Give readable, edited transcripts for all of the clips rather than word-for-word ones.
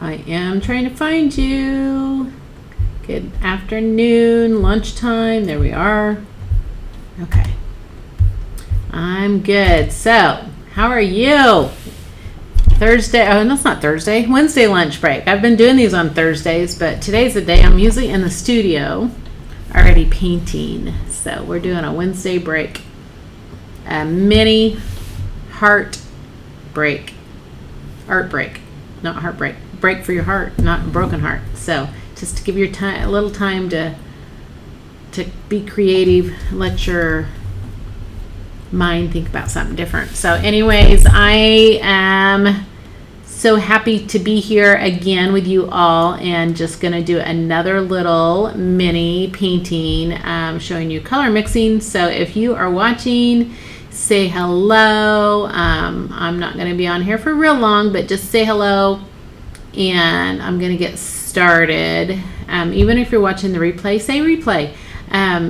I am trying to find you. Good afternoon, lunchtime. There we are. Okay. I'm good. So, how are you? Thursday. Oh, that's not Thursday. Wednesday lunch break. I've been doing these on Thursdays, but today's the day I'm usually in the studio already painting. So, we're doing a Wednesday break. A mini heart break. Art break. Not heartbreak. Break for your heart, not a broken heart. So, just to give your time a little time to be creative, let your mind think about something different. So anyways, I am so happy to be here again with you all, and just gonna do another little mini painting showing you color mixing. So if you are watching, say hello. I'm not gonna be on here for real long, but just say hello, and I'm gonna get started. Even if you're watching the replay, say replay.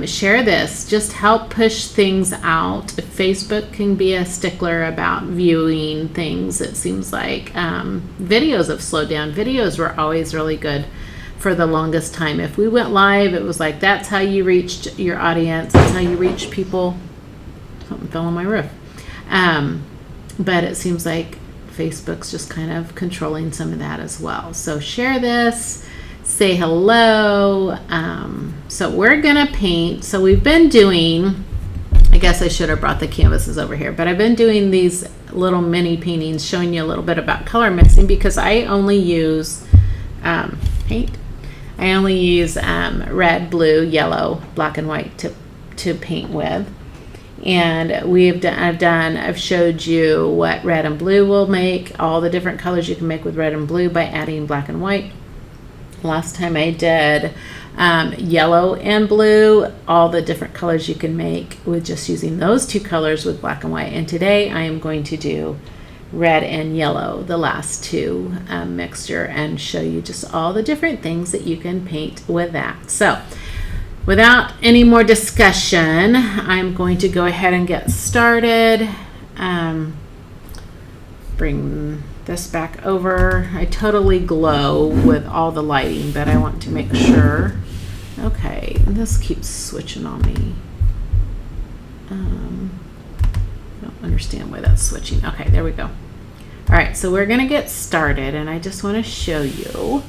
Share this. Just help push things out. Facebook can be a stickler about viewing things. It seems like videos have slowed down. Videos were always really good for the longest time. If we went live, it was like that's how you reached your audience. That's how you reached people. Something fell on my roof. But it seems like Facebook's just kind of controlling some of that as well. So share this. Say hello. So we're gonna paint. So we've been doing, I guess I should have brought the canvases over here, but I've been doing these little mini paintings showing you a little bit about color mixing, because I only use paint. I only use red, blue, yellow, black and white to paint with. And I've showed you what red and blue will make, all the different colors you can make with red and blue by adding black and white. Last time I did yellow and blue, all the different colors you can make with just using those two colors with black and white. And today I am going to do red and yellow, the last two mixture, and show you just all the different things that you can paint with that. So without any more discussion, I'm going to go ahead and get started. Bring this back over. I totally glow with all the lighting, but I want to make sure. Okay, this keeps switching on me. I don't understand why that's switching. Okay, there we go. All right, so we're gonna get started, and I just want to show you.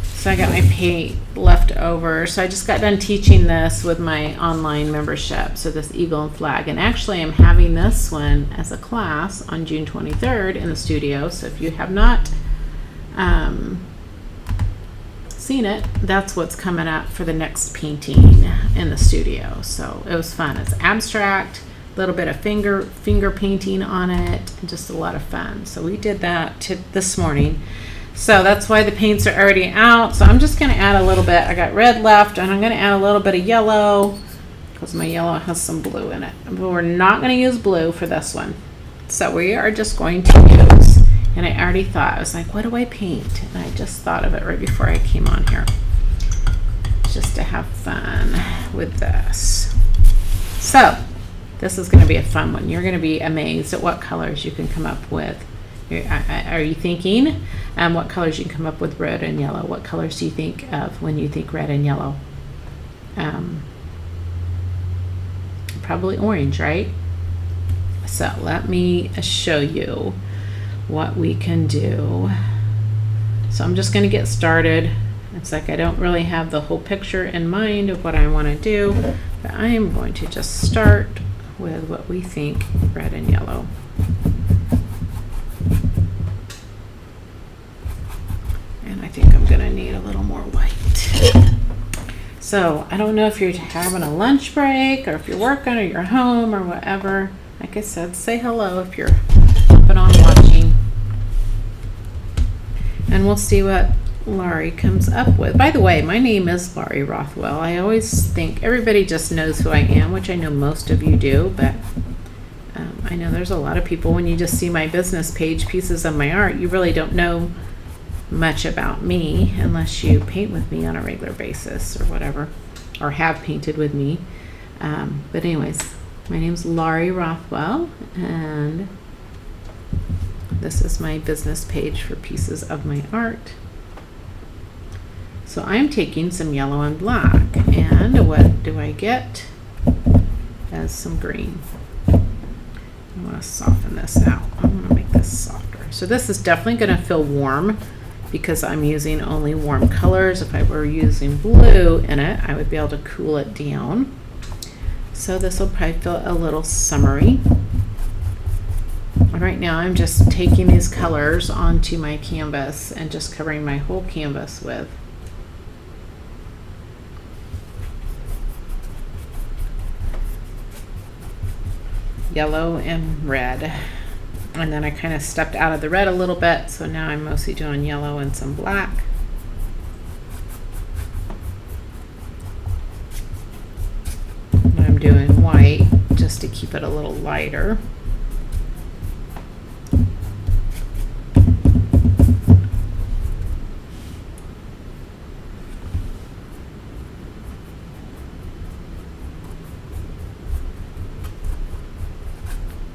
So I got my paint left over. So I just got done teaching this with my online membership. So this eagle and flag. And actually I'm having this one as a class on June 23rd in the studio. So if you have not seen it, that's what's coming up for the next painting in the studio. So it was fun. It's abstract, a little bit of finger painting on it, and just a lot of fun. So we did that this morning. So that's why the paints are already out. So I'm just going to add a little bit. I got red left, and I'm going to add a little bit of yellow because my yellow has some blue in it. But we're not going to use blue for this one. So we are just going to use, and I already thought, I was like, what do I paint? And I just thought of it right before I came on here, just to have fun with this. So this is going to be a fun one. You're going to be amazed at what colors you can come up with. Are you thinking what colors you can come up with red and yellow? What colors do you think of when you think red and yellow? Probably orange, right? So let me show you what we can do. So I'm just going to get started. It's like I don't really have the whole picture in mind of what I want to do, but I am going to just start with what we think red and yellow. I think I'm gonna need a little more white. So I don't know if you're having a lunch break or if you're working or you're home or whatever. Like I said, say hello if you're up on watching. And we'll see what Laurie comes up with. By the way, my name is Laurie Rothwell. I always think everybody just knows who I am, which I know most of you do, but I know there's a lot of people, when you just see my business page, Pieces of My Art, you really don't know much about me unless you paint with me on a regular basis or whatever, or have painted with me. But anyways, my name's Laurie Rothwell, and this is my business page for Pieces of My Art. So I'm taking some yellow and black, and what do I get as some green? I want to soften this out. I want to make this softer. So this is definitely going to feel warm because I'm using only warm colors. If I were using blue in it, I would be able to cool it down. So this will probably feel a little summery. Right now I'm just taking these colors onto my canvas and just covering my whole canvas with yellow and red. And then I kind of stepped out of the red a little bit, so now I'm mostly doing yellow and some black. And I'm doing white just to keep it a little lighter.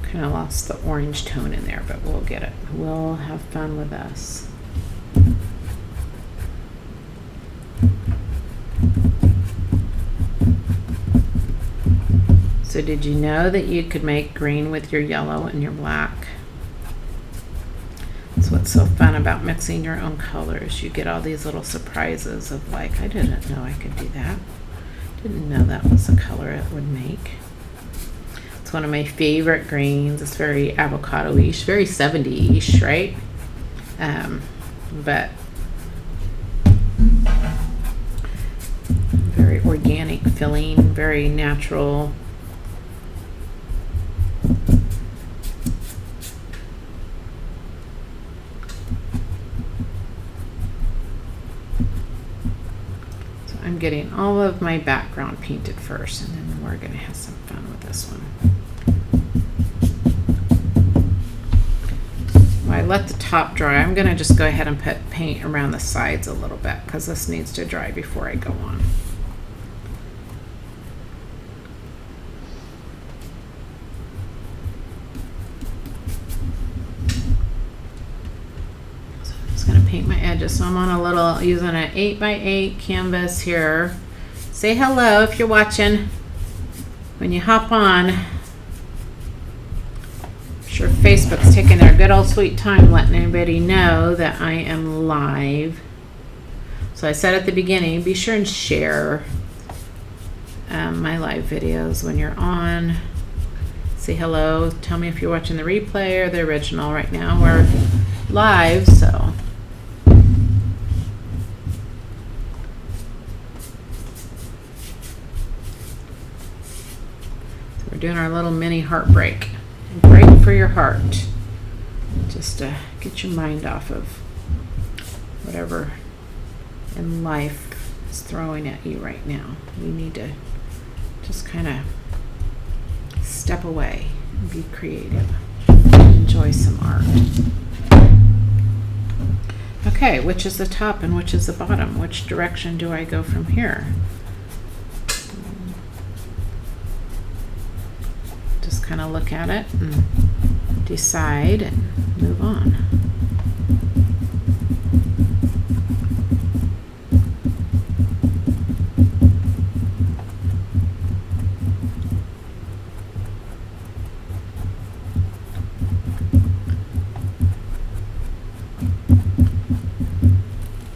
Kind of lost the orange tone in there, but we'll get it. We'll have fun with this. So did you know that you could make green with your yellow and your black? That's what's so fun about mixing your own colors. You get all these little surprises of like, I didn't know I could do that. Didn't know that was the color it would make. It's one of my favorite greens. It's very avocado-ish, very 70-ish, right? But very organic feeling, very natural. So I'm getting all of my background painted first, and then we're going to have some fun with this one. I let the top dry. I'm going to just go ahead and put paint around the sides a little bit because this needs to dry before I go on. So I'm just going to paint my edges. So I'm on a little, using an 8x8 canvas here. Say hello if you're watching when you hop on. Sure, Facebook's taking their good old sweet time letting everybody know that I am live. So I said at the beginning, be sure and share my live videos when you're on. Say hello. Tell me if you're watching the replay or the original. Right now we're live, so. We're doing our little mini heartbreak. Break for your heart, just to get your mind off of whatever in life is throwing at you right now. You need to just kind of step away and be creative, enjoy some art. Okay, which is the top and which is the bottom? Which direction do I go from here? Just kind of look at it and decide and move on.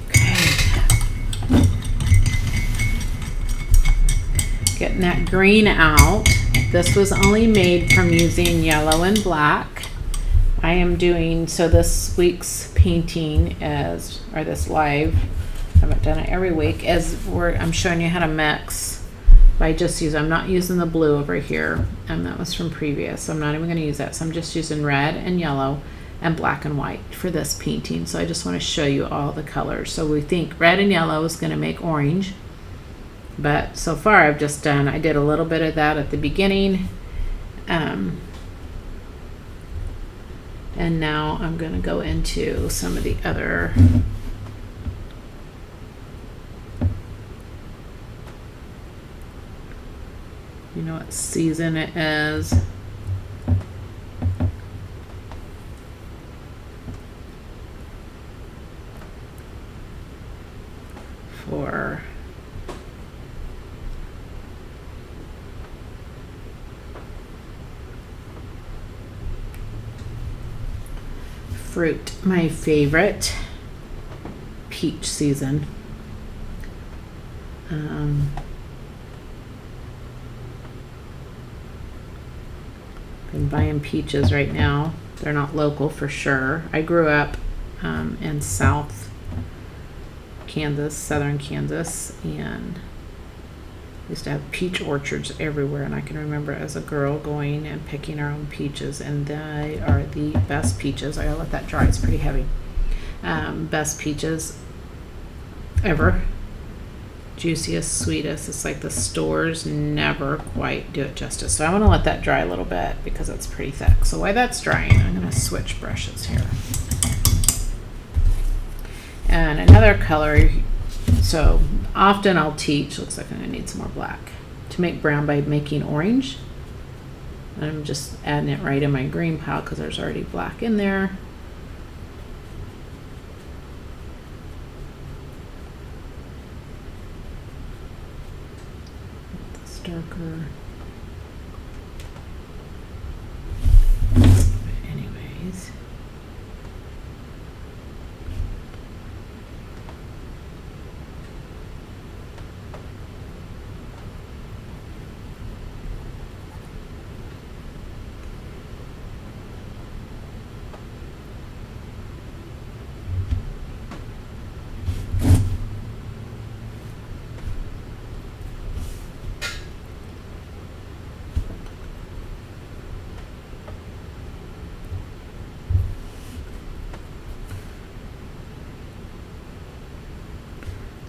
Okay. Getting that green out. This was only made from using yellow and black. I am doing, so this week's painting is, or this live, I haven't done it every week, I'm showing you how to mix by just I'm not using the blue over here, and that was from previous, so I'm not even going to use that. So I'm just using red and yellow and black and white for this painting. So I just want to show you all the colors. So we think red and yellow is going to make orange. But so far I did a little bit of that at the beginning. And now I'm going to go into some of the other. You know what season it is. fruit. My favorite peach season. Been buying peaches right now. They're not local for sure. I grew up in South Kansas, southern Kansas, and used to have peach orchards everywhere, and I can remember as a girl going and picking our own peaches, and they are the best peaches. I gotta let that dry, it's pretty heavy. Best peaches ever. Juiciest, sweetest. It's like the stores never quite do it justice. So I want to let that dry a little bit because it's pretty thick. So while that's drying, I'm going to switch brushes here. And another color, so often I'll teach, looks like I'm going to need some more black, to make brown by making orange. I'm just adding it right in my green pile because there's already black in there. Darker. Anyways.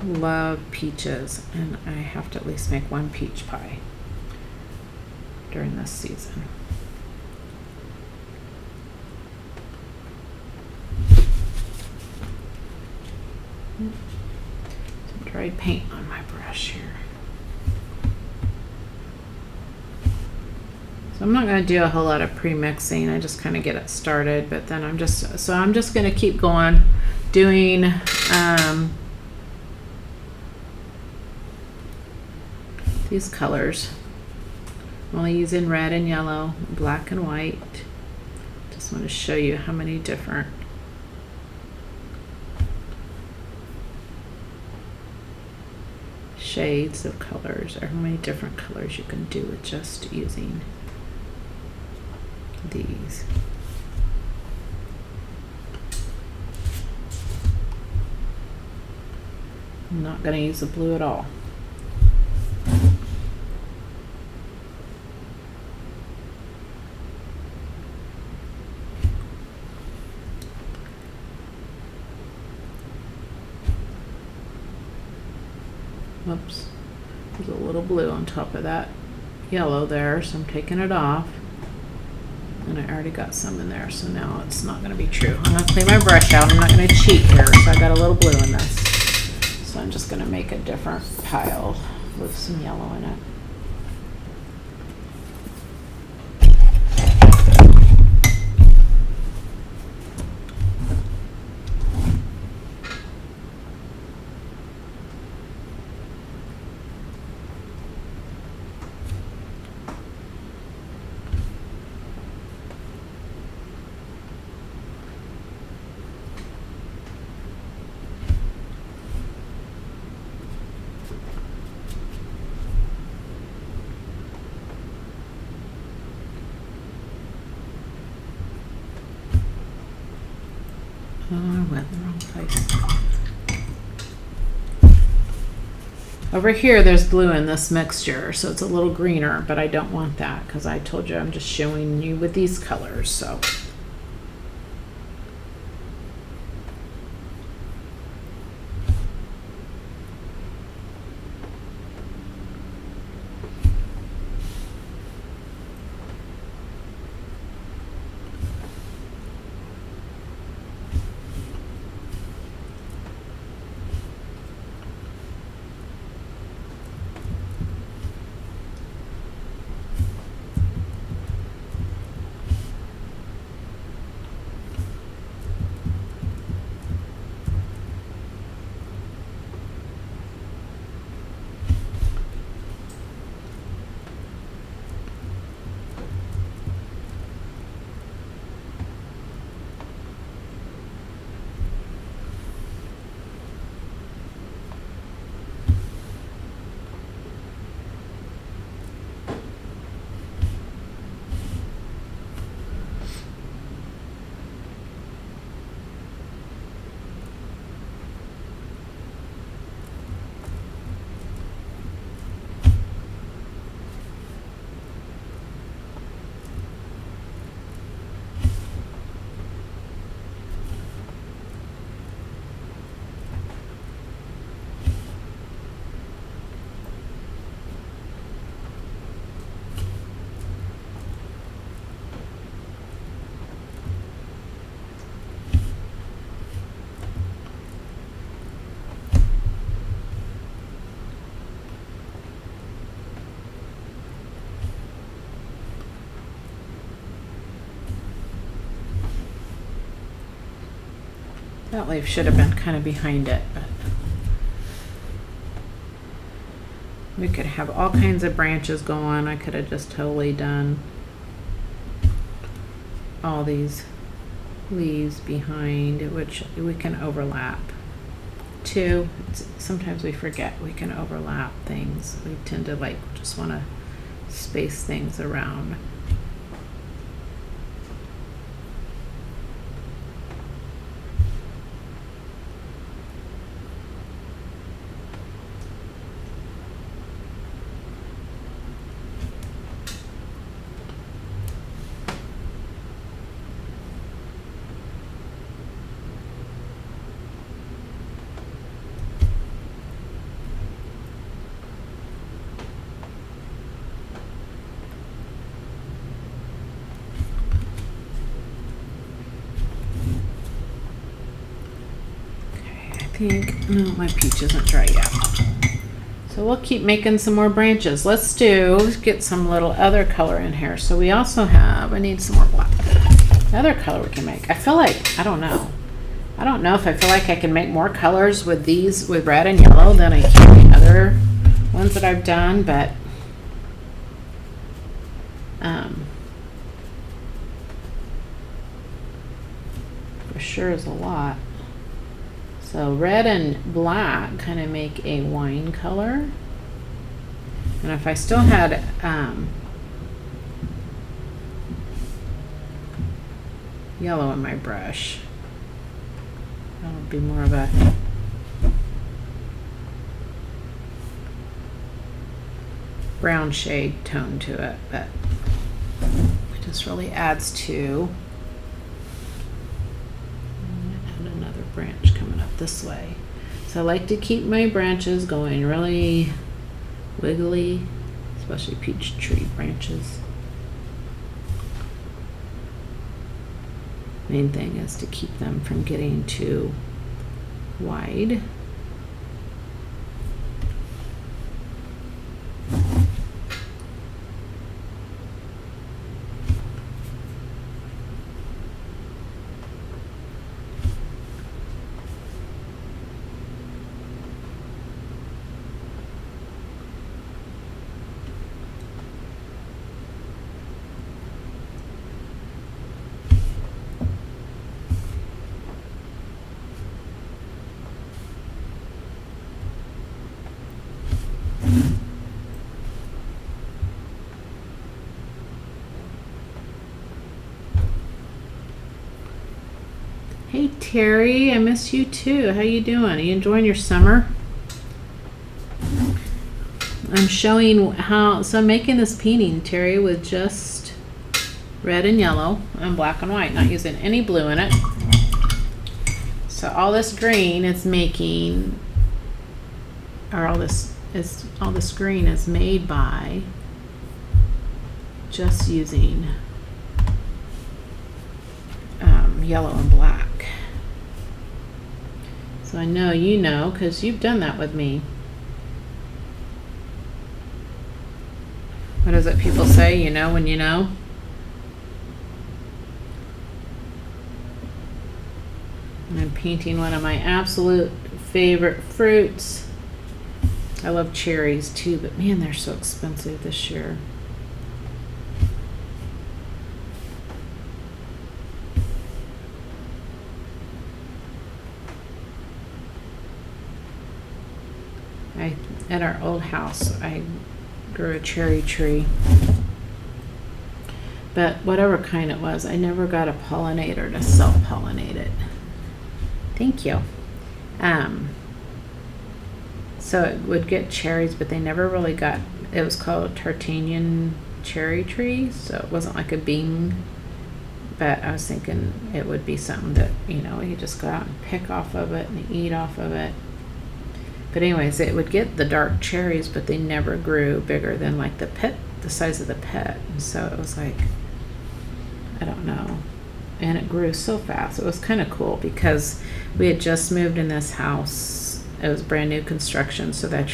Love peaches, and I have to at least make one peach pie during this season. Some dried paint on my brush here. So I'm not going to do a whole lot of pre-mixing. I just kind of get it started, but then I'm just going to keep going doing these colors. I'm only using red and yellow, black and white. Just want to show you how many different shades of colors, or how many different colors you can do with just using these. I'm not going to use the blue at all. Whoops, there's a little blue on top of that yellow there, so I'm taking it off. And I already got some in there, so now it's not going to be true. I'm going to clean my brush out. I'm not going to cheat here, so I got a little blue in this. So I'm just going to make a different pile with some yellow in it. Oh, I went in the wrong place. Over here, there's blue in this mixture, so it's a little greener, but I don't want that because I told you I'm just showing you with these colors, so. That leaf should have been kind of behind it, but we could have all kinds of branches going. I could have just totally done all these leaves behind, which we can overlap too. Sometimes we forget we can overlap things. We tend to just want to space things around. No, my peach isn't dry yet. So we'll keep making some more branches. Let's get some little other color in here. So we also have, I need some more black. Another color we can make. I feel like, I don't know if I feel like I can make more colors with these, with red and yellow than I can the other ones that I've done, but for sure is a lot. So red and black kind of make a wine color. And if I still had yellow in my brush, that would be more of a brown shade tone to it, but it just really adds to. Branch coming up this way. So I like to keep my branches going really wiggly, especially peach tree branches. Main thing is to keep them from getting too wide. Hey Terry, I miss you too. How you doing? Are you enjoying your summer? I'm showing so I'm making this painting, Terry, with just red and yellow and black and white, not using any blue in it. So all this green is making, or all this green is made by just using yellow and black. So I know you know, because you've done that with me. What is it people say? You know when you know? And I'm painting one of my absolute favorite fruits. I love cherries too, but man, they're so expensive this year. At our old house, I grew a cherry tree, but whatever kind it was, I never got a pollinator to self-pollinate it. Thank you. So it would get cherries, but they never really got, it was called a Tartanian cherry tree, so it wasn't like a bean, but I was thinking it would be something that, you just go out and pick off of it and eat off of it. But anyways, it would get the dark cherries, but they never grew bigger than like the size of the pet. And so it was like, I don't know. And it grew so fast. It was kind of cool because we had just moved in this house. It was brand new construction. So there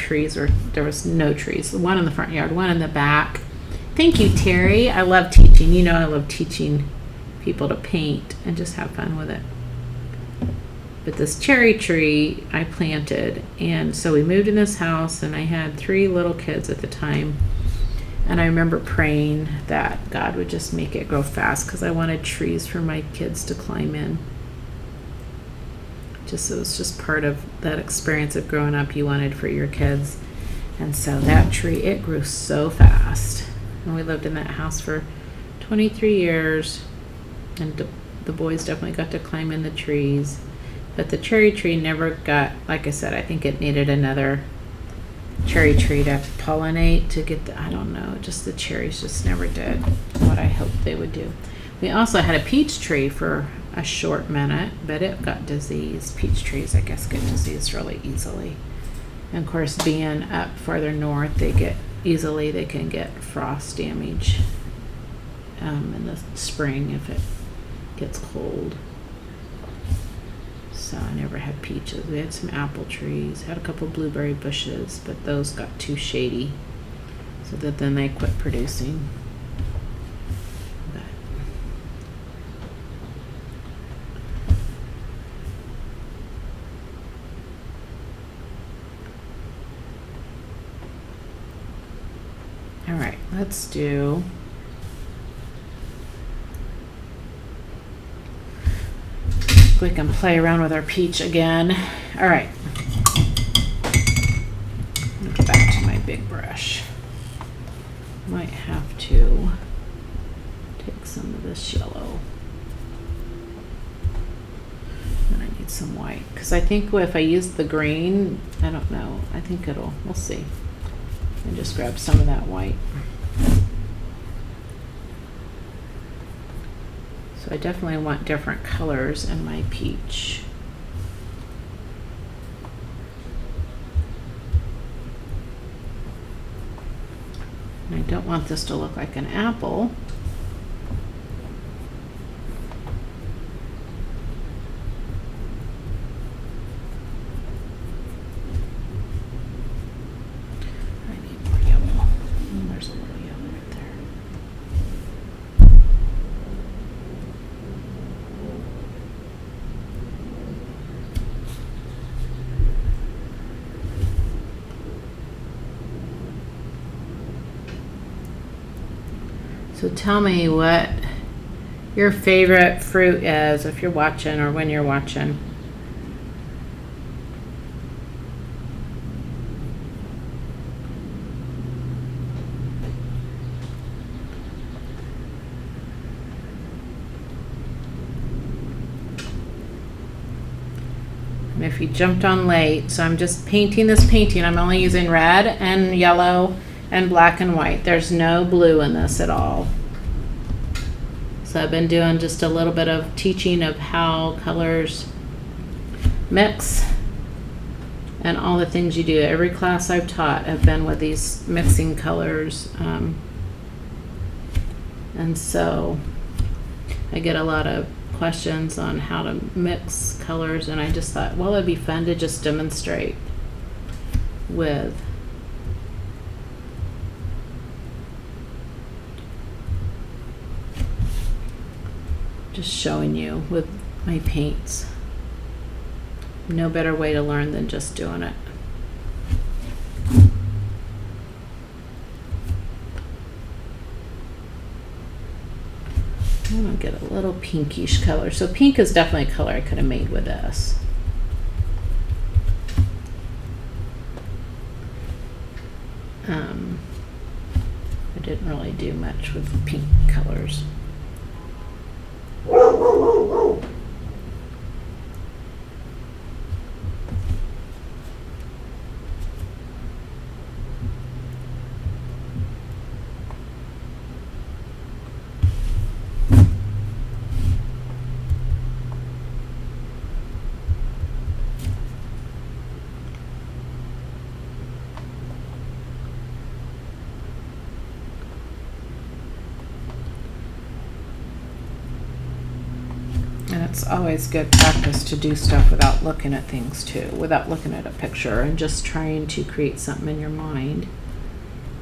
was no trees. One in the front yard, one in the back. Thank you, Terry. I love teaching. I love teaching people to paint and just have fun with it. But this cherry tree I planted, and so we moved in this house, and I had 3 little kids at the time. And I remember praying that God would just make it grow fast because I wanted trees for my kids to climb in. It was just part of that experience of growing up you wanted for your kids. And so that tree, it grew so fast. And we lived in that house for 23 years. And the boys definitely got to climb in the trees. But the cherry tree never got, like I said, I think it needed another cherry tree to pollinate to get I don't know, just the cherries just never did what I hoped they would do. We also had a peach tree for a short minute, but it got diseased. Peach trees, I guess, get diseased really easily. And of course, being up farther north, they can get frost damage in the spring if it gets cold. So I never had peaches. We had some apple trees, had a couple blueberry bushes, but those got too shady, so that then they quit producing. But all right, let's do we can play around with our peach again. All right. I'll go back to my big brush. Might have to take some of this yellow. And I need some white. Because I think if I use the green, I don't know. I think we'll see. And just grab some of that white. So I definitely want different colors in my peach. And I don't want this to look like an apple. I need more yellow. Oh, there's a little yellow right there. So tell me what your favorite fruit is if you're watching or when you're watching. And if you jumped on late, so I'm just painting this painting. I'm only using red and yellow and black and white. There's no blue in this at all. So I've been doing just a little bit of teaching of how colors mix and all the things you do. Every class I've taught have been with these mixing colors. And so I get a lot of questions on how to mix colors, and I just thought, well, it'd be fun to just demonstrate with just showing you with my paints. No better way to learn than just doing it. I'm gonna get a little pinkish color. So pink is definitely a color I could have made with this. I didn't really do much with the pink colors. It's always good practice to do stuff without looking at things too, without looking at a picture and just trying to create something in your mind.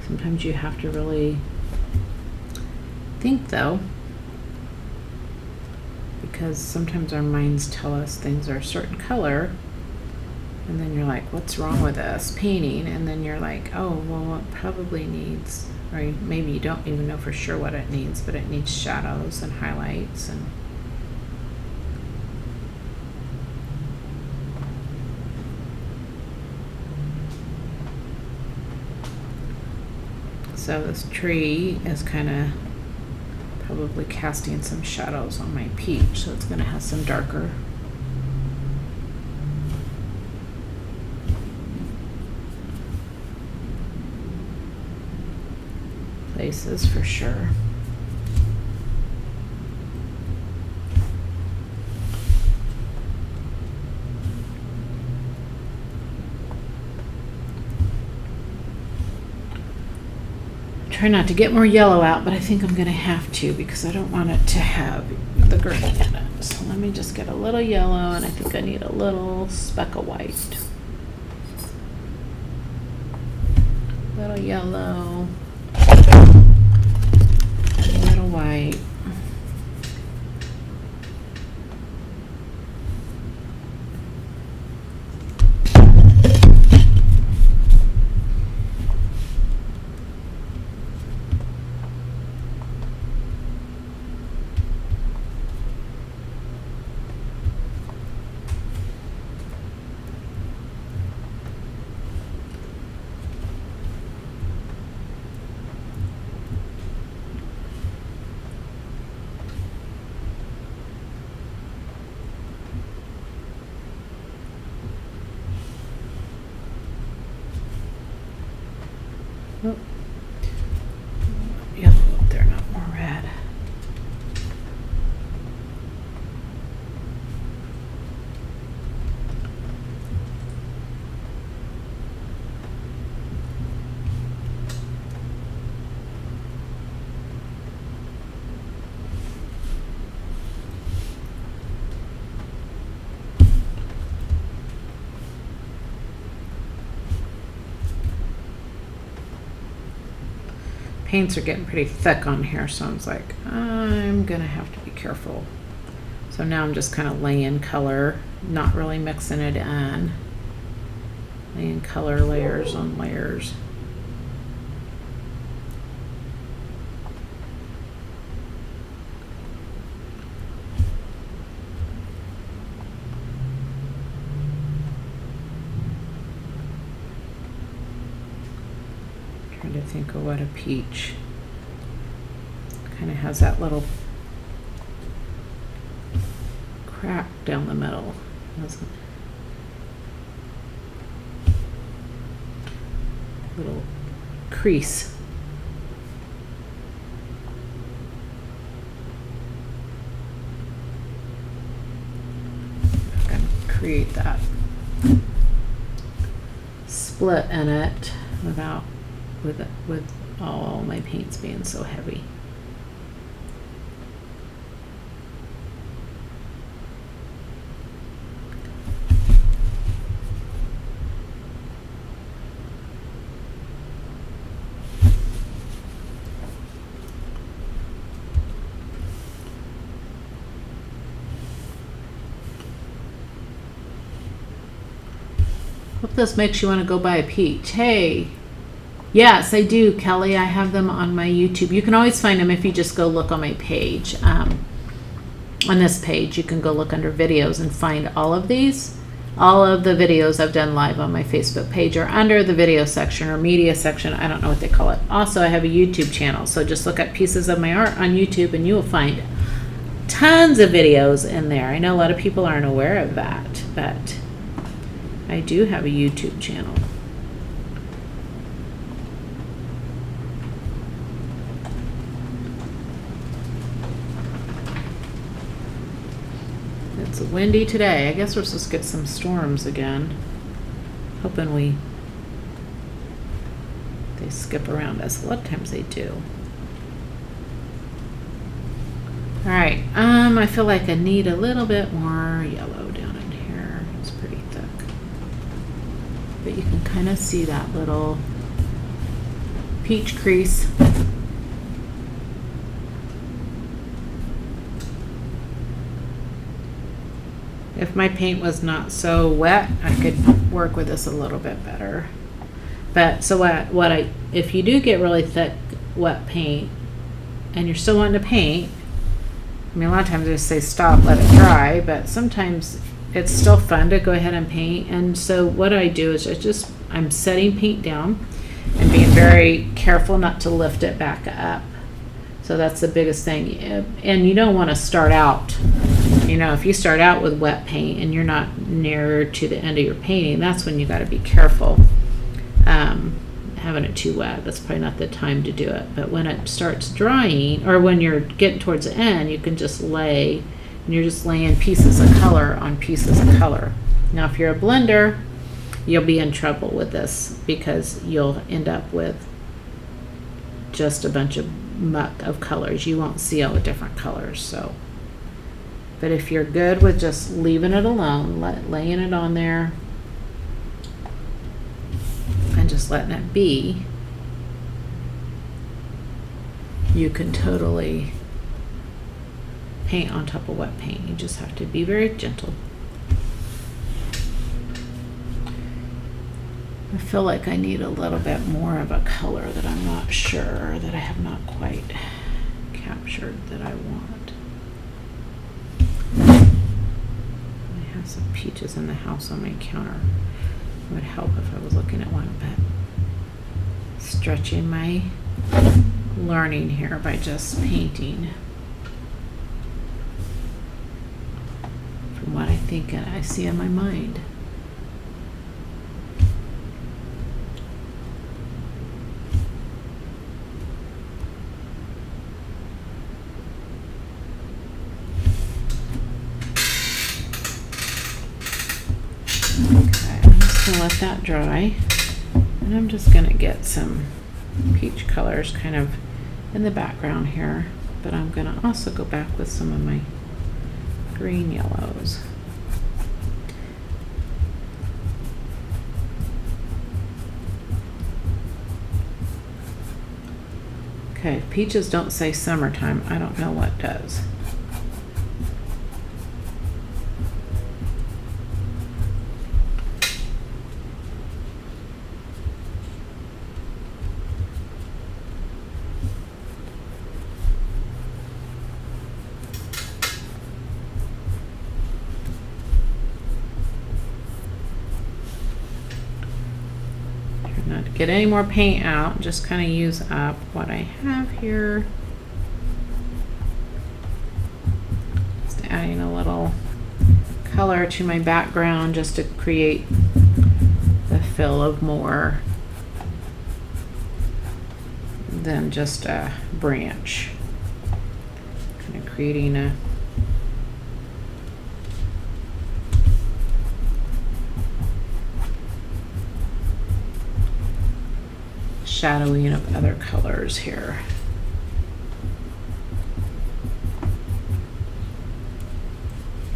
Sometimes you have to really think though, because sometimes our minds tell us things are a certain color, and then you're like, what's wrong with this painting? And then you're like, oh, well, it probably needs, or maybe you don't even know for sure what it needs, but it needs shadows and highlights. And so this tree is kind of probably casting some shadows on my peach, so it's going to have some darker places for sure. Try not to get more yellow out, but I think I'm going to have to because I don't want it to have the green in it. So let me just get a little yellow, and I think I need a little speck of white. Little yellow, a little white. Oh. Yellow up there, not more red. Paints are getting pretty thick on here, so I was like, I'm gonna have to be careful. So now I'm just kind of laying color, not really mixing it in. Laying color layers on layers. Trying to think of what a peach kind of has, that little crack down the middle. Little crease. I'm gonna create that split in it without with all my paints being so heavy. Hope this makes you want to go buy a peach. Hey, yes, I do, Kelly. I have them on my YouTube. You can always find them if you just go look on my page. On this page, you can go look under videos and find all of these. All of the videos I've done live on my Facebook page are under the video section or media section. I don't know what they call it. Also, I have a YouTube channel, so just look at Pieces of My Art on YouTube and you will find tons of videos in there. I know a lot of people aren't aware of that, but I do have a YouTube channel. It's windy today. I guess we're supposed to get some storms again. Hoping they skip around us. A lot of times they do. All right. I feel like I need a little bit more yellow down in here. It's pretty thick. But you can kind of see that little peach crease. If my paint was not so wet, I could work with this a little bit better. But so if you do get really thick wet paint and you're still wanting to paint, I mean, a lot of times I just say stop, let it dry, but sometimes it's still fun to go ahead and paint. And so what I do is I'm setting paint down and being very careful not to lift it back up. So that's the biggest thing. And you don't want to start out, if you start out with wet paint and you're not near to the end of your painting, that's when you got to be careful. Having it too wet, that's probably not the time to do it. But when it starts drying, or when you're getting towards the end, you can just lay, and you're just laying pieces of color on pieces of color. Now, if you're a blender, you'll be in trouble with this because you'll end up with just a bunch of muck of colors. You won't see all the different colors. So, but if you're good with just leaving it alone, laying it on there, and just letting it be, you can totally paint on top of wet paint. You just have to be very gentle. I feel like I need a little bit more of a color that I'm not sure, that I have not quite captured that I want. I have some peaches in the house on my counter. It would help if I was looking at one, but stretching my learning here by just painting from what I think and I see in my mind. Let that dry, and I'm just going to get some peach colors kind of in the background here, but I'm going to also go back with some of my green yellows. Okay, if peaches don't say summertime, I don't know what does. Not to get any more paint out, just kind of use up what I have here. Just adding a little color to my background just to create the fill of more than just a branch. Kind of creating a shadowing of other colors here.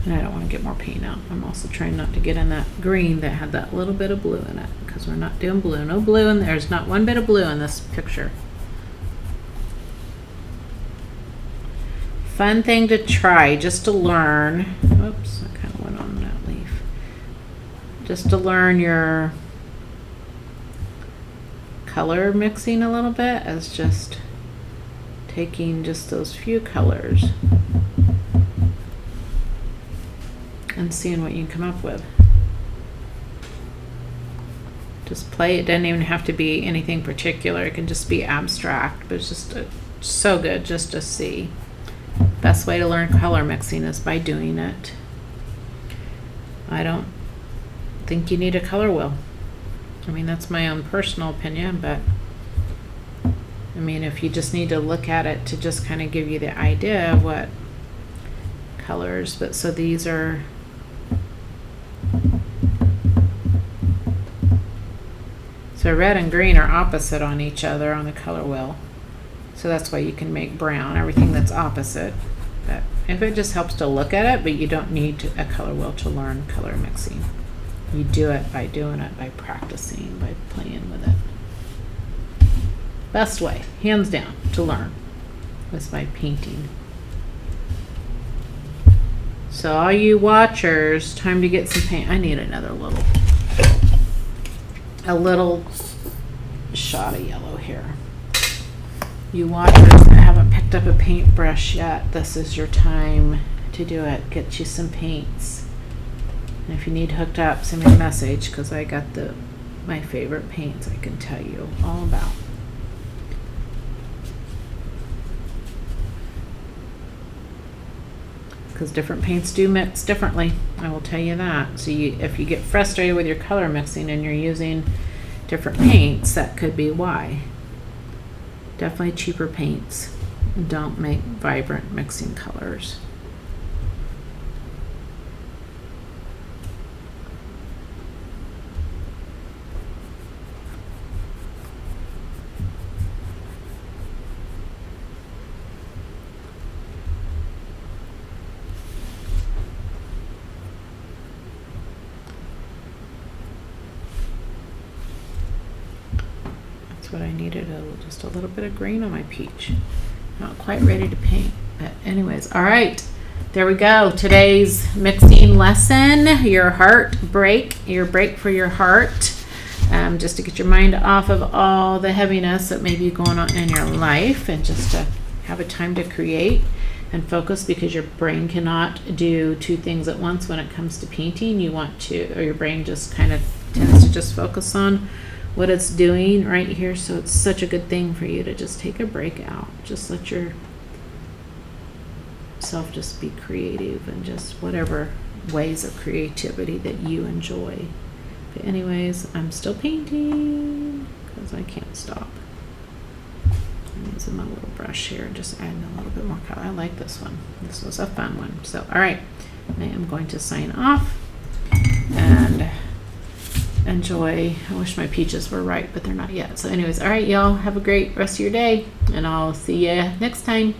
And I don't want to get more paint out. I'm also trying not to get in that green that had that little bit of blue in it, because we're not doing blue. No blue, and there's not one bit of blue in this picture. Fun thing to try, just to learn. Oops, I kind of went on that leaf. Just to learn your color mixing a little bit, as just taking just those few colors and seeing what you can come up with. Just play. It doesn't even have to be anything particular. It can just be abstract, but it's just so good just to see. Best way to learn color mixing is by doing it. I don't think you need a color wheel. I mean, that's my own personal opinion, but I mean, if you just need to look at it to just kind of give you the idea of what colors, but so these are so red and green are opposite on each other on the color wheel. So that's why you can make brown, everything that's opposite. But if it just helps to look at it, but you don't need a color wheel to learn color mixing. You do it by doing it, by practicing, by playing with it. Best way, hands down, to learn is by painting. So all you watchers, time to get some paint. I need another little shot of yellow here. You watchers that haven't picked up a paintbrush yet, this is your time to do it. Get you some paints. And if you need hooked up, send me a message, because I got my favorite paints I can tell you all about. Because different paints do mix differently, I will tell you that. So if you get frustrated with your color mixing and you're using different paints, that could be why. Definitely cheaper paints. Don't make vibrant mixing colors. What I needed, just a little bit of green on my peach. Not quite ready to paint, but anyways, all right, there we go. Today's mixing lesson, your break for your heart, just to get your mind off of all the heaviness that may be going on in your life, and just to have a time to create and focus, because your brain cannot do two things at once when it comes to painting. Your brain just kind of tends to just focus on what it's doing right here. So it's such a good thing for you to just take a break out. Just let yourself just be creative, and just whatever ways of creativity that you enjoy. But anyways, I'm still painting because I can't stop. I'm using my little brush here and just adding a little bit more color. I like this one. This was a fun one. So all right, I am going to sign off and enjoy. I wish my peaches were ripe, but they're not yet. So anyways, all right, y'all, have a great rest of your day, and I'll see you next time.